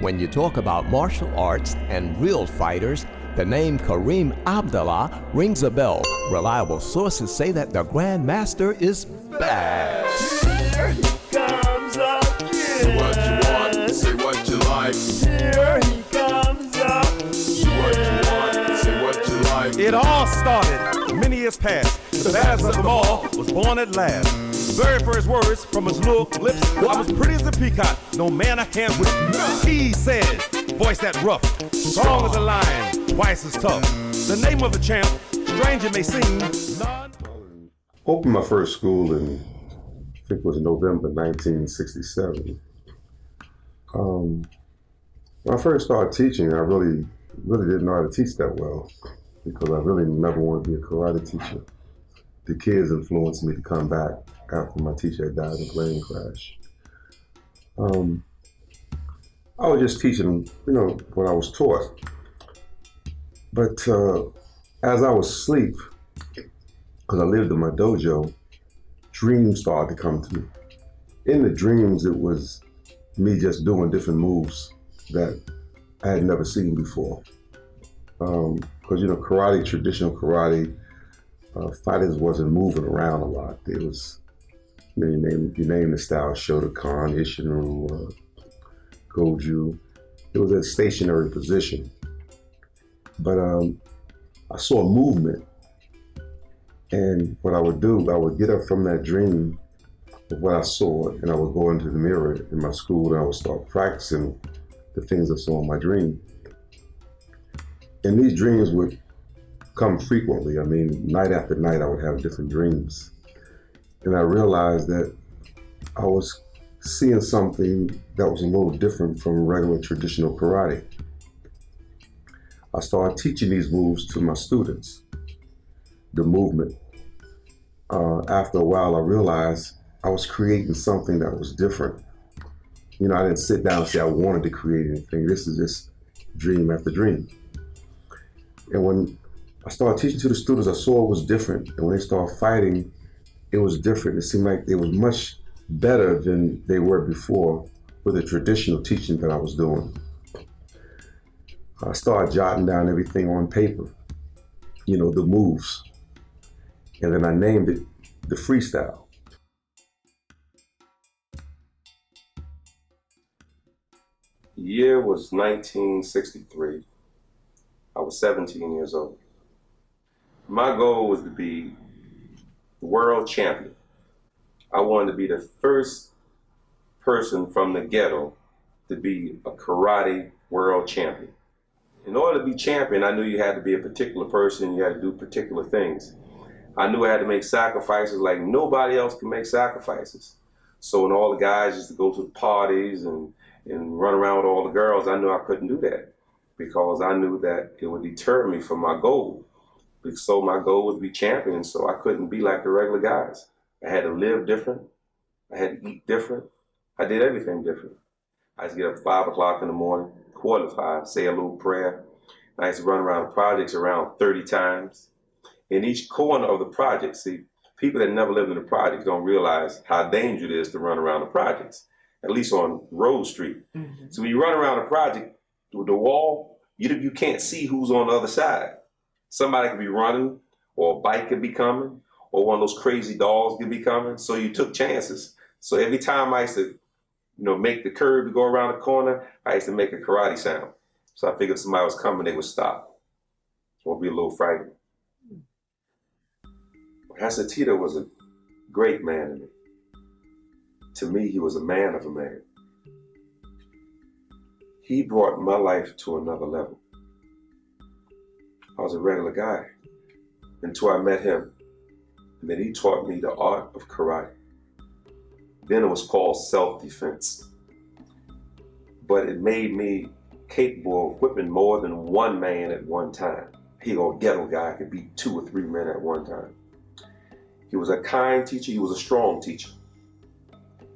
When you talk about martial arts and real fighters, the name Karriem ABdAllah rings a bell. Reliable sources say that the Grand Master is back. Here he comes again. Say what you want, say what you like. Here he comes again. Say what you want, say what you like. It all started many years past. The baddest of them all was born at last. Very first words from his little lips. I was pretty as a peacock, no man I can't whip. He said, voice that rough, strong as a lion, twice as tough. The name of the champ, strange it may seem, none. Opened my first school in, I think it was November 1967. When I first started teaching, I really didn't know how to teach that well because I really never wanted to be a karate teacher. The kids influenced me to come back after my teacher had died in a plane crash. I was just teaching, what I was taught. But as I was asleep, because I lived in my dojo, dreams started to come to me. In the dreams, it was me just doing different moves that I had never seen before. Because, karate, traditional karate, fighters wasn't moving around a lot. It was, you name the style, Shotokan, Ishinru, Goju. It was a stationary position. But I saw a movement. And what I would do, I would get up from that dream of what I saw, and I would go into the mirror in my school, and I would start practicing the things I saw in my dream. And these dreams would come frequently. I mean, night after night, I would have different dreams. And I realized that I was seeing something that was a little different from regular traditional karate. I started teaching these moves to my students, the movement. After a while, I realized I was creating something that was different. I didn't sit down and say I wanted to create anything. This is just dream after dream. And when I started teaching to the students, I saw it was different. And when they started fighting, it was different. It seemed like they was much better than they were before with the traditional teaching that I was doing. I started jotting down everything on paper, the moves. And then I named it the freestyle. The year was 1963. I was 17 years old. My goal was to be the world champion. I wanted to be the first person from the ghetto to be a karate world champion. In order to be champion, I knew you had to be a particular person, you had to do particular things. I knew I had to make sacrifices like nobody else can make sacrifices. So when all the guys used to go to the parties and run around with all the girls, I knew I couldn't do that because I knew that it would deter me from my goal. So my goal was to be champion, so I couldn't be like the regular guys. I had to live different. I had to eat different. I did everything different. I used to get up at 5 o'clock in the morning, 4:45, say a little prayer. I used to run around the projects around 30 times. In each corner of the project, see, people that never lived in the projects don't realize how dangerous it is to run around the projects, at least on Rose Street. Mm-hmm. So when you run around a project with the wall, you can't see who's on the other side. Somebody could be running, or a bike could be coming, or one of those crazy dogs could be coming. So you took chances. So every time I used to, make the curve to go around the corner, I used to make a karate sound. So I figured if somebody was coming, they would stop. Or be a little frightened. Hasatita was a great man to me. To me, he was a man of a man. He brought my life to another level. I was a regular guy until I met him. And then he taught me the art of karate. Then it was called self-defense. But it made me capable of whipping more than one man at one time. He was a ghetto guy, could beat 2 or 3 men at one time. He was a kind teacher, he was a strong teacher.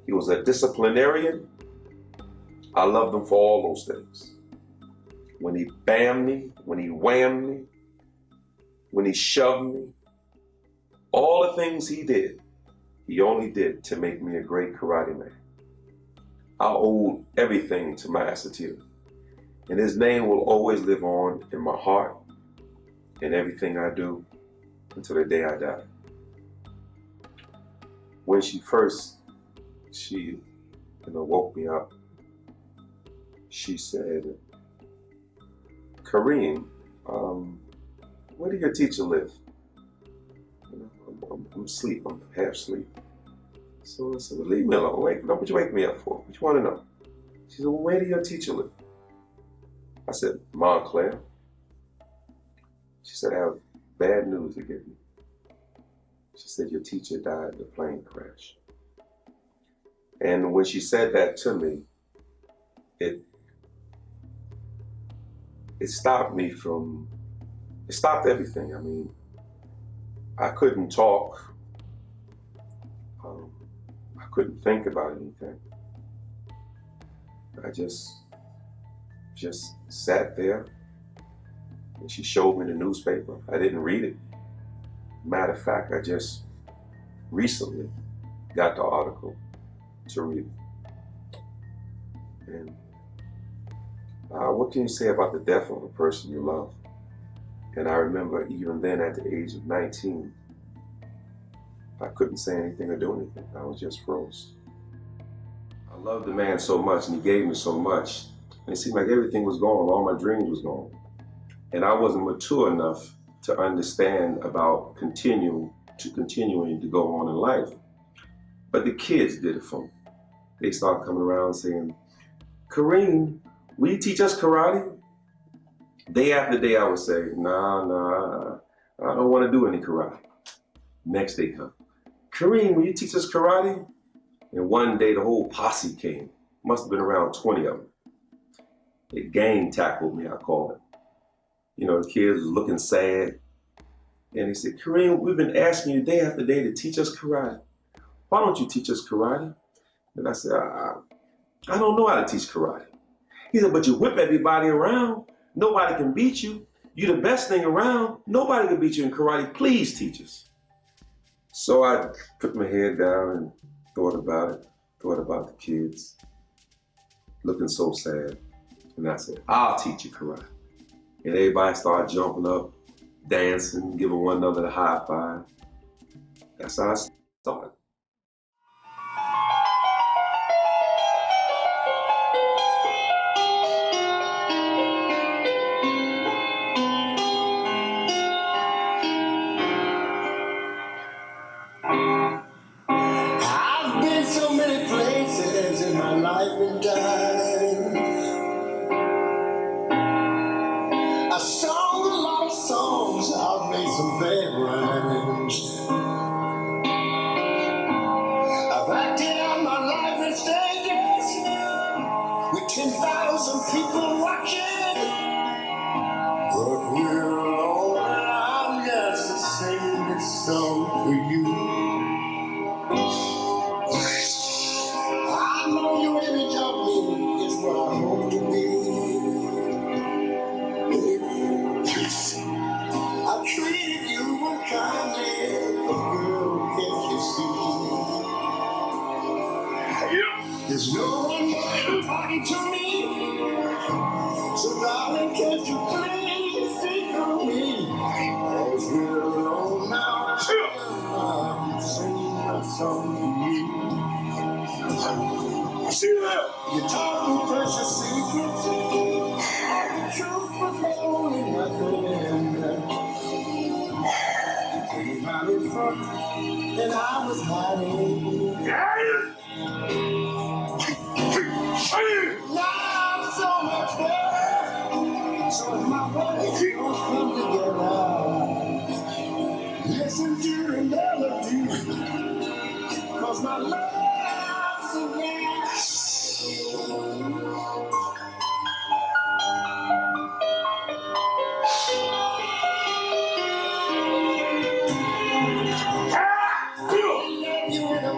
He was a disciplinarian. I loved him for all those things. When he bammed me, when he whammed me, when he shoved me, all the things he did, he only did to make me a great karate man. I owed everything to my Asatita. And his name will always live on in my heart and everything I do until the day I die. When she woke me up, she said, Karriem, where did your teacher live? I'm asleep, I'm half asleep. So I said, well, leave me alone. Wait, what you wake me up for? What you want to know? She said, well, where did your teacher live? I said, Montclair. She said, I have bad news to give you. She said, your teacher died in a plane crash. And when she said that to me, it stopped me from, it stopped everything. I mean, I couldn't talk. I couldn't think about anything. I just sat there, and she showed me the newspaper. I didn't read it. Matter of fact, I just recently got the article to read it. And what can you say about the death of a person you love? And I remember even then at the age of 19, I couldn't say anything or do anything. I was just froze. I loved the man so much and he gave me so much. And it seemed like everything was gone, all my dreams was gone. And I wasn't mature enough to understand about continuing to go on in life. But the kids did it for me. They started coming around saying, Karriem, will you teach us karate? Day after day I would say, nah, I don't want to do any karate. Next day come, Karriem, will you teach us karate? And one day the whole posse came. Must have been around 20 of them. They gang tackled me, I call it. You know, the kids was looking sad. And they said, Karriem, we've been asking you day after day to teach us karate. Why don't you teach us karate? And I said, I don't know how to teach karate. He said, but you whip everybody around. Nobody can beat you. You're the best thing around. Nobody can beat you in karate. Please teach us. So I put my head down and thought about it, thought about the kids, looking so sad. And I said, I'll teach you karate. And everybody started jumping up, dancing, giving one another a high five. That's how I started. I've been so many places in my life and time. I sung a lot of songs, I've made some bad rhymes. I've acted out my life in stages with 10,000 people watching. But we're alone and I'm just to sing this song for you. I know your image of me is what I hope to be. I treated you unkindly, but girl, can't you see? There's no one talking to me, so darling, can't you please think of me? 'Cause we're alone now, I'm singing my song for you. You taught me precious secrets, the truth was lonely, nothing. Came out in front, and I was hiding. Now I'm so much better, so if my words don't come together, listen to the melody, 'cause my love's a gas. I love you in a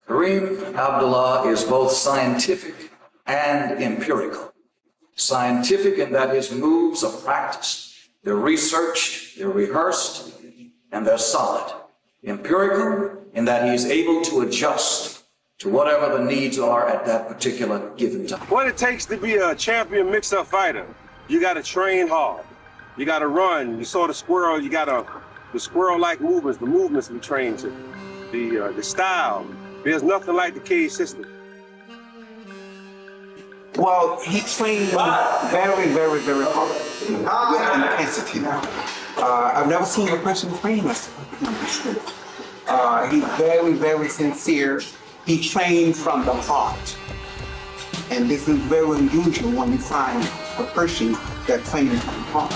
Karriem ABdAllah is both scientific and empirical. Scientific in that his moves are practiced, they're researched, they're rehearsed, and they're solid. Empirical in that he's able to adjust to whatever the needs are at that particular given time. What it takes to be a champion mix-up fighter, you got to train hard. You got to run. You saw the squirrel. You got the squirrel-like movements. The movements we train to, the style. There's nothing like the cage system. Well, he trained very, very, very hard with intensity. I've never seen a person train like that. He's very, very sincere. He trained from the heart. And this is very unusual when you find a person that trains from the heart.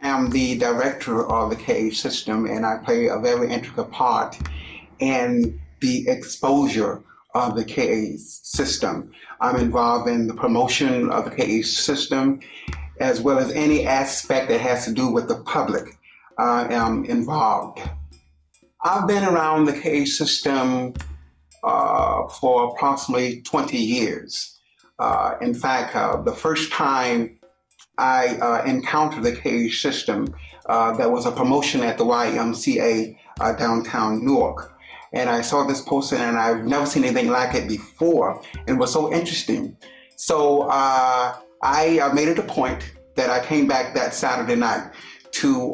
I am the director of the cage system, and I play a very intricate part in the exposure of the cage system. I'm involved in the promotion of the cage system, as well as any aspect that has to do with the public. I am involved. I've been around the cage system for approximately 20 years. In fact, the first time I encountered the cage system, there was a promotion at the YMCA downtown Newark. And I saw this poster and I've never seen anything like it before. And it was so interesting. So I made it a point that I came back that Saturday night to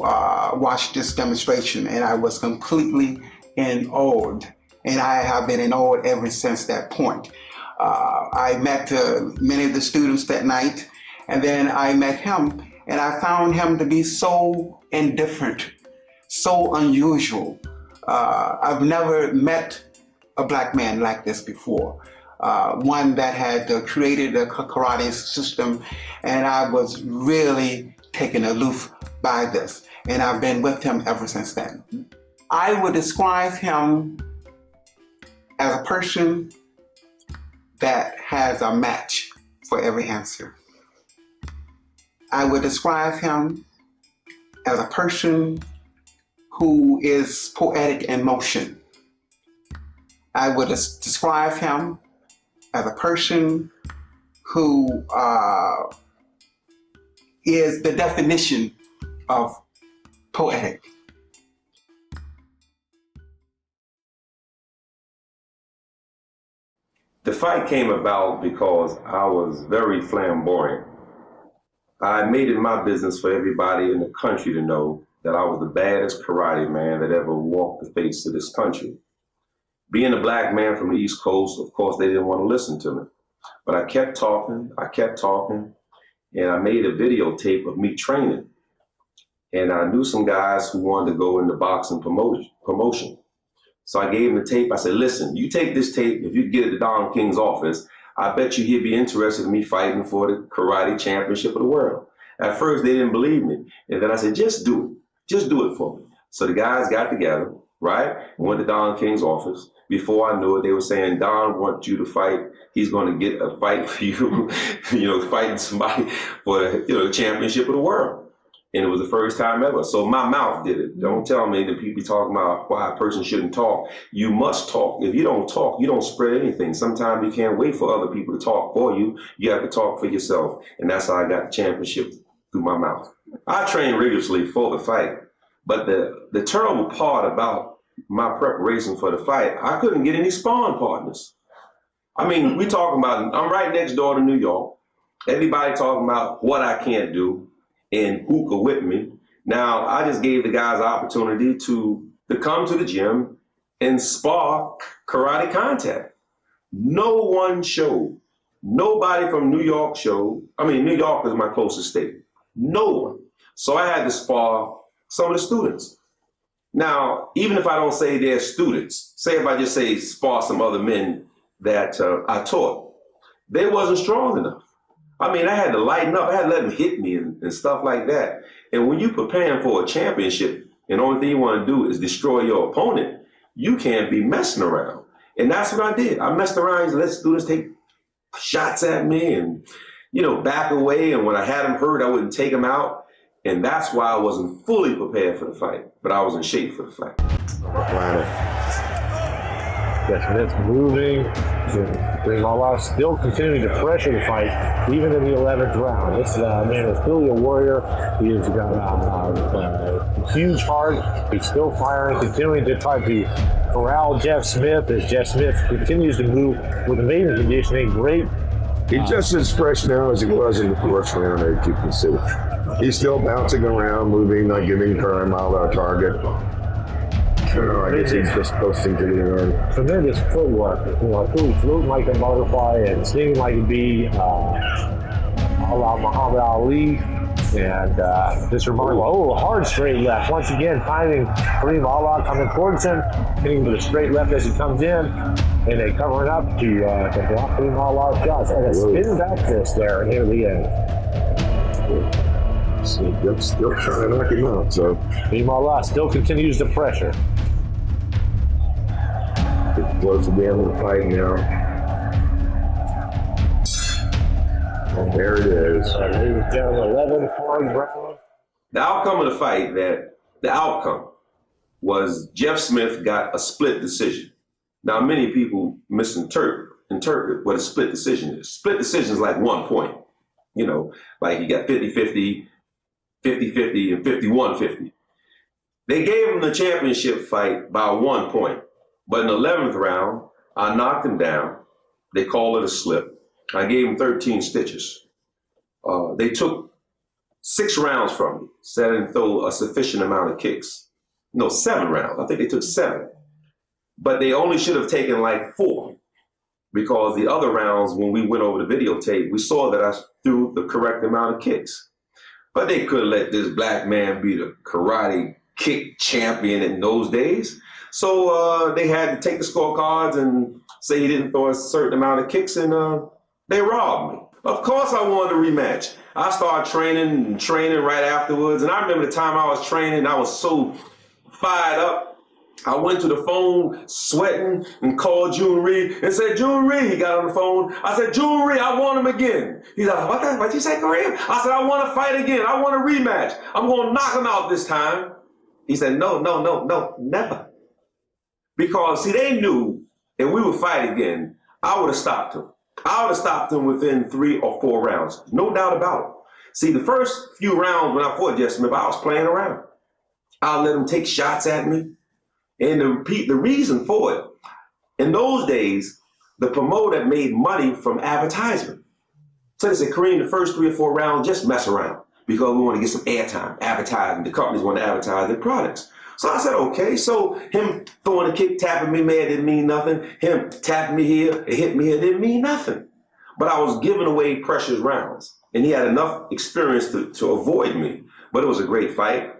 watch this demonstration, and I was completely enawed. And I have been enawed ever since that point. I met many of the students that night, and then I met him, and I found him to be so indifferent, so unusual. I've never met a black man like this before. One that had created a karate system, and I was really taken aloof by this, and I've been with him ever since then. I would describe him as a person that has a match for every answer. I would describe him as a person who is poetic in motion. I would describe him as a person who is the definition of poetic. The fight came about because I was very flamboyant. I made it my business for everybody in the country to know that I was the baddest karate man that ever walked the face of this country. Being a black man from the East Coast, of course, they didn't want to listen to me. But I kept talking, and I made a videotape of me training. And I knew some guys who wanted to go into boxing promotion. So I gave him the tape. I said, listen, you take this tape, if you get it to Don King's office, I bet you he'd be interested in me fighting for the karate championship of the world. At first, they didn't believe me. And then I said, just do it. Just do it for me. So the guys got together, right? Went to Don King's office. Before I knew it, they were saying, Don wants you to fight. He's going to get a fight for you, fighting somebody for the championship of the world. And it was the first time ever. So my mouth did it. Don't tell me that people talking about why a person shouldn't talk. You must talk. If you don't talk, you don't spread anything. Sometimes you can't wait for other people to talk for you. You have to talk for yourself. And that's how I got the championship, through my mouth. I trained rigorously for the fight. But the terrible part about my preparation for the fight, I couldn't get any sparring partners. I mean, we talking about, I'm right next door to New York. Everybody talking about what I can't do and who could whip me. Now, I just gave the guys the opportunity to come to the gym and spar karate contact. No one showed. Nobody from New York showed. I mean, New York is my closest state. No one. So I had to spar some of the students. Now, even if I don't say they're students, say if I just say spar some other men that I taught, they wasn't strong enough. I mean, I had to lighten up. I had to let them hit me and stuff like that. And when you're preparing for a championship, and the only thing you want to do is destroy your opponent, you can't be messing around. And that's what I did. I messed around and let students take shots at me and, back away. And when I had them hurt, I wouldn't take them out. And that's why I wasn't fully prepared for the fight, but I was in shape for the fight. Smith moving. Karriem ABdAllah still continuing to pressure the fight, even in the 11th round. This man is clearly a warrior. He has got a huge heart. He's still firing, continuing to try to corral Jeff Smith as Jeff Smith continues to move with amazing conditioning. Great. He's just as fresh now as he was in the first round, as you can see. He's still bouncing around, moving, not giving Karriem ABdAllah a target. I guess he's just posting to the end. Tremendous footwork, truly floating like a butterfly and stinging like a bee, a la Muhammad Ali. And this remarkable, hard straight left. Once again, finding Karriem ABdAllah coming towards him, hitting with a straight left as he comes in, and they covering up to block Karriem ABdAllah's shots. And a spin back fist there near the end. Still trying to knock him out. So Karriem ABdAllah still continues to pressure. It's close to the end of the fight now. And there it is. Down 11 hard round. The outcome of the fight, the outcome was Jeff Smith got a split decision. Now, many people misinterpret what a split decision is. Split decision is like 1 point. Like you got 50-50, 50-50, and 51-50. They gave him the championship fight by 1 point. But in the 11th round, I knocked him down. They called it a slip. I gave him 13 stitches. They took 6 rounds from me, said I didn't throw a sufficient amount of kicks. No, 7 rounds. I think they took 7. But they only should have taken like 4, because the other rounds, when we went over the videotape, we saw that I threw the correct amount of kicks. But they couldn't let this black man be the karate kick champion in those days. So they had to take the scorecards and say he didn't throw a certain amount of kicks, and they robbed me. Of course I wanted a rematch. I started training right afterwards, and I remember the time I was training, I was so fired up. I went to the phone sweating and called June Reed and said, June Reed, he got on the phone. I said, June Reed, I want him again. He's like, what'd you say, Karriem? I said, I want to fight again. I want a rematch. I'm going to knock him out this time. He said, no, never. Because, see, they knew if we would fight again, I would have stopped him. I would have stopped him within 3 or 4 rounds. No doubt about it. See, the first few rounds when I fought Jeff Smith, I was playing around. I let him take shots at me. And the reason for it, in those days, the promoter made money from advertisement. So they said, Karriem, the first 3 or 4 rounds, just mess around, because we want to get some airtime, advertising. The companies want to advertise their products. So I said, okay. So him throwing a kick, tapping me, man, didn't mean nothing. Him tapping me here, it hit me here, didn't mean nothing. But I was giving away precious rounds, and he had enough experience to avoid me. But it was a great fight.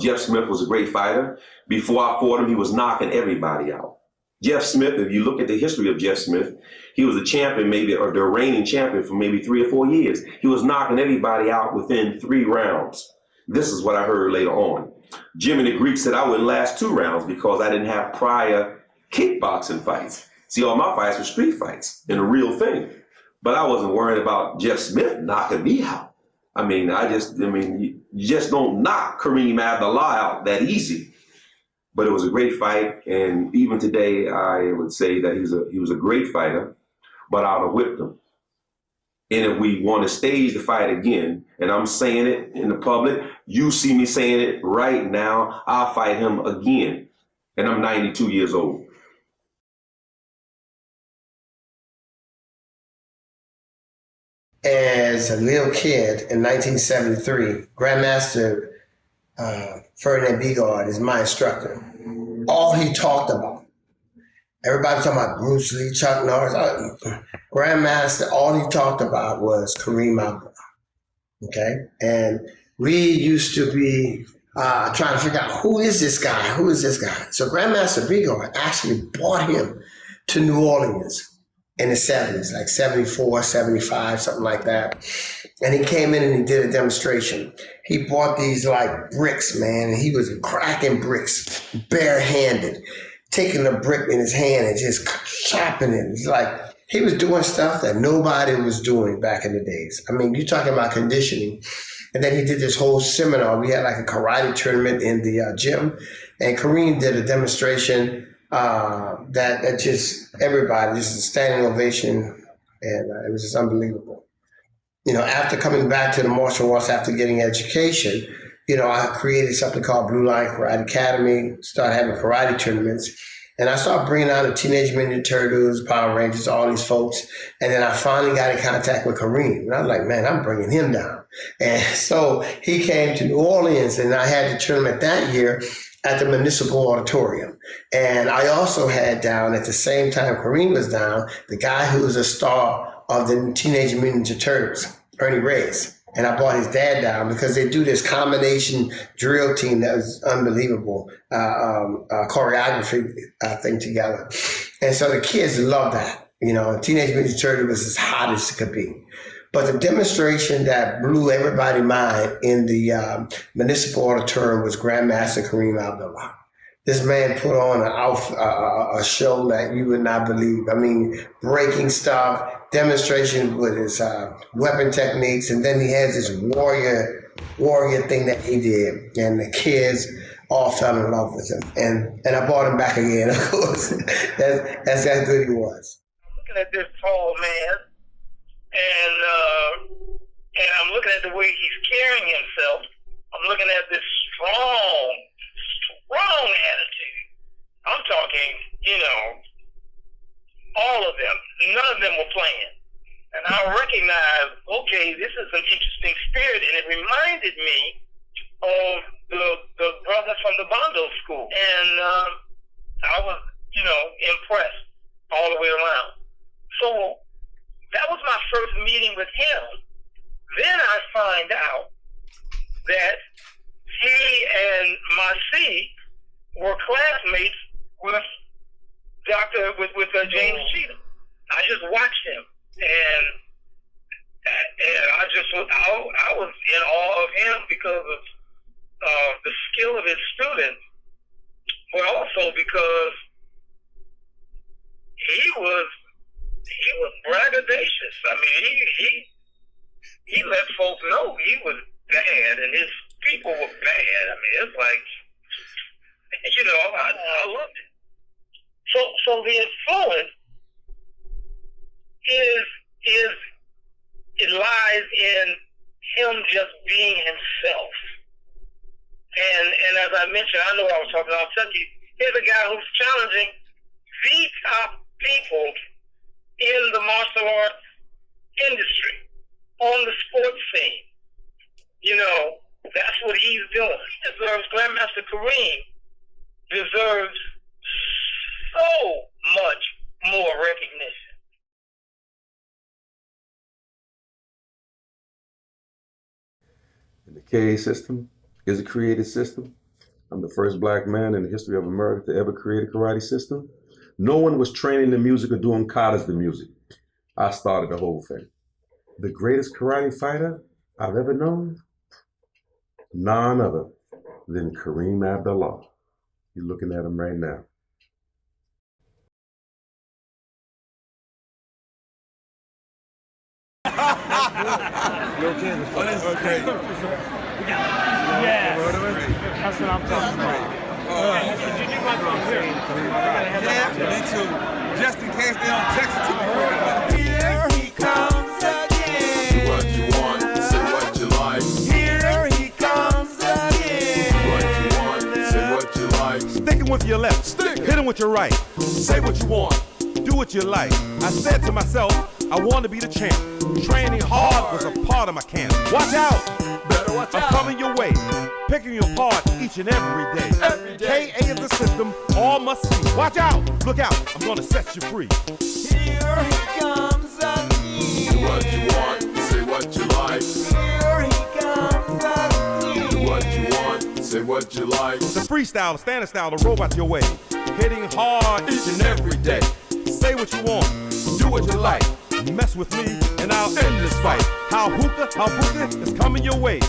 Jeff Smith was a great fighter. Before I fought him, he was knocking everybody out. Jeff Smith, if you look at the history of Jeff Smith, he was a champion, or the reigning champion for maybe 3 or 4 years. He was knocking everybody out within 3 rounds. This is what I heard later on. Jimmy the Greek said I wouldn't last 2 rounds because I didn't have prior kickboxing fights. See, all my fights were street fights and a real thing. But I wasn't worried about Jeff Smith knocking me out. You just don't knock Karriem ABdAllah out that easy. But it was a great fight, and even today, I would say that he was a great fighter, but I would have whipped him. And if we want to stage the fight again, and I'm saying it in the public, you see me saying it right now, I'll fight him again. And I'm 92 years old. as a little kid in 1973, Grandmaster Ferdinand Biegard is my instructor. All he talked about, everybody talking about Bruce Lee, Chuck Norris, Grandmaster, all he talked about was Karriem ABdAllah. Okay? And we used to be trying to figure out who is this guy? Who is this guy? So Grandmaster Biegard actually brought him to New Orleans in the 70s, like 74, 75, something like that. And he came in and he did a demonstration. He bought these like bricks, man, and he was cracking bricks barehanded, taking a brick in his hand and just chopping it. It's like he was doing stuff that nobody was doing back in the days. I mean, you're talking about conditioning. And then he did this whole seminar. We had like a karate tournament in the gym, and Karriem did a demonstration that just everybody, just a standing ovation, and it was just unbelievable. You know, after coming back to the martial arts, after getting education, you know, I created something called Blue Line Karate Academy, started having karate tournaments, and I started bringing out the Teenage Mutant Ninja Turtles, Power Rangers, all these folks, and then I finally got in contact with Karriem, and I was like, man, I'm bringing him down. And so he came to New Orleans, and I had the tournament that year at the Municipal Auditorium. And I also had down, at the same time Karriem was down, the guy who was a star of the Teenage Mutant Ninja Turtles, Ernie Reyes. And I brought his dad down because they do this combination drill team that was unbelievable, choreography thing together. And so the kids love that. You know, Teenage Mutant Ninja Turtles was as hot as it could be. But the demonstration that blew everybody's mind in the Municipal Auditorium was Grandmaster Karriem ABdAllah. This man put on a show that you would not believe. I mean, breaking stuff, demonstration with his weapon techniques, and then he has this warrior thing that he did, and the kids all fell in love with him. And I brought him back again, of course. That's how good he was. I'm looking at this tall man, and I'm looking at the way he's carrying himself. I'm looking at this strong attitude. I'm talking, you know, all of them. None of them were playing. And I recognized, okay, this is an interesting spirit, and it reminded me of the brother from the Bondo School. And I was, you know, impressed all the way around. So that was my first meeting with him. Then I find out that he and Masi were classmates with James Cheatham. I just watched him, and I was in awe of him because of the skill of his students, but also because he was braggadocious. I mean, he let folks know he was bad, and his people were bad. I mean, it's like, you know, I loved it. So the influence it lies in him just being himself. And as I mentioned, I know I was talking, I'll tell you, here's a guy who's challenging the top people in the martial arts industry, on the sports scene. You know, that's what he's doing. He deserves, Grandmaster Karriem deserves so much more recognition. And the KA system is a created system. I'm the first black man in the history of America to ever create a karate system. No one was training the music or doing katas the music. I started the whole thing. The greatest karate fighter I've ever known, none other than Karriem ABdAllah. You're looking at him right now. You okay? Okay. Yes. That's what I'm talking about. Yeah, me too. Just in case they don't text it to me. Here he comes again. Do what you want, say what you like. Here he comes again. Do what you want, say what you like. Stick him with your left, hit him with your right. Say what you want, do what you like. I said to myself, I want to be the champ. Training hard was a part of my camp. Watch out! Better watch I'm out. coming your way, picking you apart each and every day. Every day. KA is the system, all must see. Watch out! Look out! I'm gonna set you free. Here he comes again. Do what you want, say what you like. Here he comes again. Do what you want, say what you like. The freestyle, the standing style, the robot your way. Hitting hard each and every day. Say what you want, do what you like. Mess with me and I'll end this fight. How hookah is coming your way.